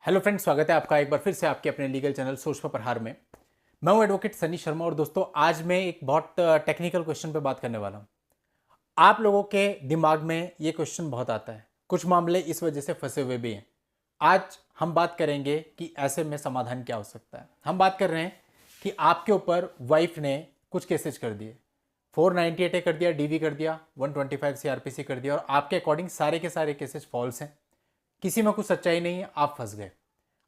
Hello friends, स्वागत है आपका एक बार फिर से आपके अपने लीगल चैनल सोच पर प्रहार में। मैं हूं एडवोकेट सनी शर्मा और दोस्तों आज मैं एक बहुत टेक्निकल क्वेश्चन पे बात करने वाला हूं। आप लोगों के दिमाग में ये क्वेश्चन बहुत आता है, कुछ मामले इस वजह से फंसे हुए भी हैं। आज हम बात करेंगे कि ऐसे में समाधान क्या हो सकता है। हम बात कर रहे हैं कि आपके ऊपर वाइफ ने कुछ केसेज कर दिए, 498 ए कर दिया, डीवी कर दिया, 125 सीआरपीसी कर दिया और आपके अकॉर्डिंग सारे के सारे केसेस फॉल्स हैं, किसी में कुछ सच्चाई नहीं है, आप फंस गए।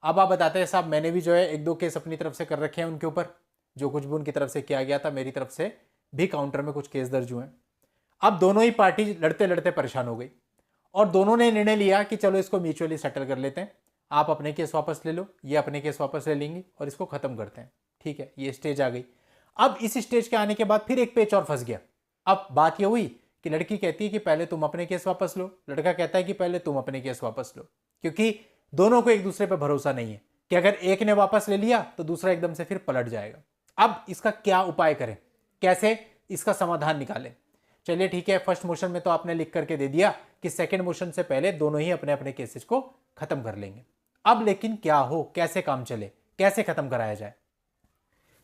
अब आप बताते हैं साहब मैंने भी जो है एक दो केस अपनी तरफ से कर रखे हैं उनके ऊपर, जो कुछ भी उनकी तरफ से किया गया था मेरी तरफ से भी काउंटर में कुछ केस दर्ज हुए हैं। अब दोनों ही पार्टी लड़ते लड़ते परेशान हो गई और दोनों ने निर्णय लिया कि चलो इसको म्यूचुअली सेटल कर लेते हैं। आप अपने केस वापस ले लो, ये अपने केस वापस ले लेंगी और इसको खत्म करते हैं। ठीक है, ये स्टेज आ गई। अब इस स्टेज के आने के बाद फिर एक पेच और फंस गया। अब बात यह हुई कि लड़की कहती है कि पहले तुम अपने केस वापस लो, लड़का कहता है कि पहले तुम अपने केस वापस लो, क्योंकि दोनों को एक दूसरे पर भरोसा नहीं है कि अगर एक ने वापस ले लिया तो दूसरा एकदम से फिर पलट जाएगा। अब इसका क्या उपाय करें, कैसे इसका समाधान निकालें? चलिए ठीक है, फर्स्ट मोशन में तो आपने लिख करके दे दिया कि सेकंड मोशन से पहले दोनों ही अपने अपने केसेस को खत्म कर लेंगे। अब लेकिन क्या हो, कैसे काम चले, कैसे खत्म कराया जाए?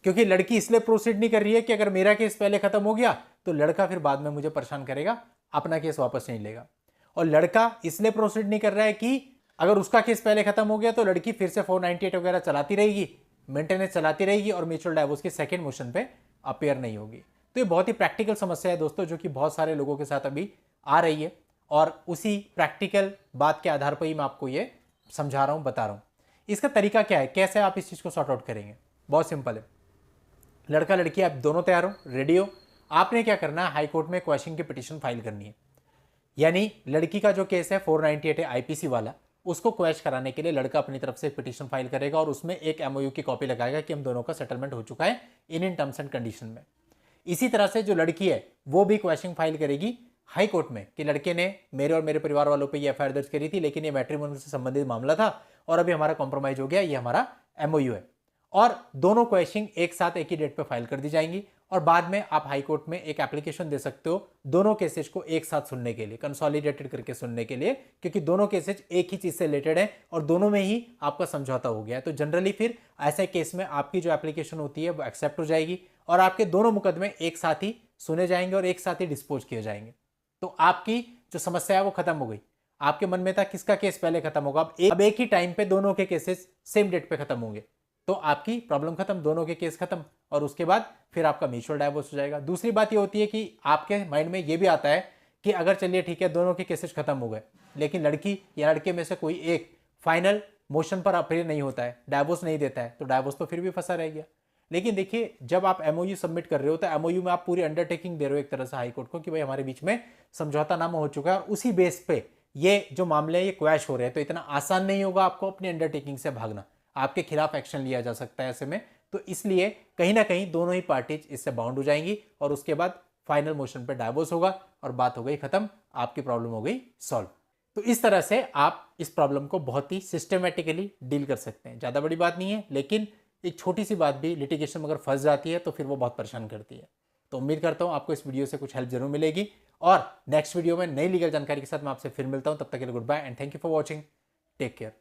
क्योंकि लड़की इसलिए प्रोसीड नहीं कर रही है कि अगर मेरा केस पहले खत्म हो गया तो लड़का फिर बाद में मुझे परेशान करेगा, अपना केस वापस नहीं लेगा। और लड़का इसलिए प्रोसीड नहीं कर रहा है कि अगर उसका केस पहले खत्म हो गया तो लड़की फिर से 498 वगैरह चलाती रहेगी, मेंटेनेंस चलाती रहेगी और म्यूचुअल डाइवोर्स की सेकंड मोशन पे अपेयर नहीं होगी। तो ये बहुत ही प्रैक्टिकल समस्या है दोस्तों, जो कि बहुत सारे लोगों के साथ अभी आ रही है और उसी प्रैक्टिकल बात के आधार पर ही मैं आपको ये समझा रहा हूं, बता रहा हूं। इसका तरीका क्या है, कैसे आप इस चीज को सॉर्ट आउट करेंगे? बहुत सिंपल है। लड़का लड़की आप दोनों तैयार हो, रेडी हो। आपने क्या करना है, हाई कोर्ट में क्वेश्चन की पिटीशन फाइल करनी है। यानी लड़की का जो केस है 498 है आईपीसी वाला, उसको क्वैश कराने के लिए लड़का अपनी तरफ से एक पिटीशन फाइल करेगा और उसमें एक एमओयू की कॉपी लगाएगा कि हम दोनों का सेटलमेंट हो चुका है इन टर्म्स एंड कंडीशन में। इसी तरह से जो लड़की है वो भी क्वेश्चन फाइल करेगी हाई कोर्ट में कि लड़के ने मेरे और मेरे परिवार वालों पे ये एफआईआर दर्ज करी थी, लेकिन ये मैट्रिमोनियल से संबंधित मामला था और अभी हमारा कॉम्प्रोमाइज हो गया, ये हमारा एमओयू है। और दोनों क्वेश्चन एक साथ एक ही डेट पे फाइल कर दी जाएंगी और बाद में आप हाई कोर्ट में एक एप्लीकेशन दे सकते हो दोनों केसेस को एक साथ सुनने के लिए, कंसोलिडेटेड करके सुनने के लिए, क्योंकि दोनों केसेस एक ही चीज से रिलेटेड है और दोनों में ही आपका समझौता हो गया है। तो जनरली फिर ऐसे केस में आपकी जो एप्लीकेशन होती है वो एक्सेप्ट हो जाएगी और आपके दोनों मुकदमे एक साथ ही सुने जाएंगे और एक साथ ही डिस्पोज किए जाएंगे। तो आपकी जो समस्या है वो खत्म हो गई। आपके मन में था किसका केस पहले खत्म होगा, अब एक ही टाइम पे दोनों के केसेस सेम डेट पे खत्म होंगे, तो आपकी प्रॉब्लम खत्म, दोनों के केस खत्म और उसके बाद फिर आपका म्यूचुअल डाइवोर्स हो जाएगा। दूसरी बात ये होती है कि आपके माइंड में ये भी आता है कि अगर चलिए ठीक है दोनों के केसेस खत्म हो गए, लेकिन लड़की या लड़के में से कोई एक फाइनल मोशन पर अपेयर नहीं होता है, डाइवोर्स नहीं देता है, तो डाइवोर्स तो फिर भी फंसा रह गया। लेकिन देखिए, जब आप एमओयू सबमिट कर रहे हो तो एमओयू में आप पूरी अंडरटेकिंग दे रहे हो एक तरह से हाई कोर्ट को कि भाई हमारे बीच में समझौता नामा हो चुका है और उसी बेस पे ये जो मामले हैं ये क्वैश हो रहे हैं। तो इतना आसान नहीं होगा आपको अपनी अंडरटेकिंग से भागना, आपके खिलाफ एक्शन लिया जा सकता है ऐसे में। तो इसलिए कहीं ना कहीं दोनों ही पार्टीज इससे बाउंड हो जाएंगी और उसके बाद फाइनल मोशन पे डाइवोर्स होगा और बात हो गई खत्म, आपकी प्रॉब्लम हो गई सॉल्व। तो इस तरह से आप इस प्रॉब्लम को बहुत ही सिस्टमेटिकली डील कर सकते हैं। ज़्यादा बड़ी बात नहीं है, लेकिन एक छोटी सी बात भी लिटिगेशन में अगर फंस जाती है तो फिर वो बहुत परेशान करती है। तो उम्मीद करता हूँ आपको इस वीडियो से कुछ हेल्प जरूर मिलेगी और नेक्स्ट वीडियो में नई लीगल जानकारी के साथ मैं आपसे फिर मिलता हूँ। तब तक के लिए good bye and thank you for watching. Take care.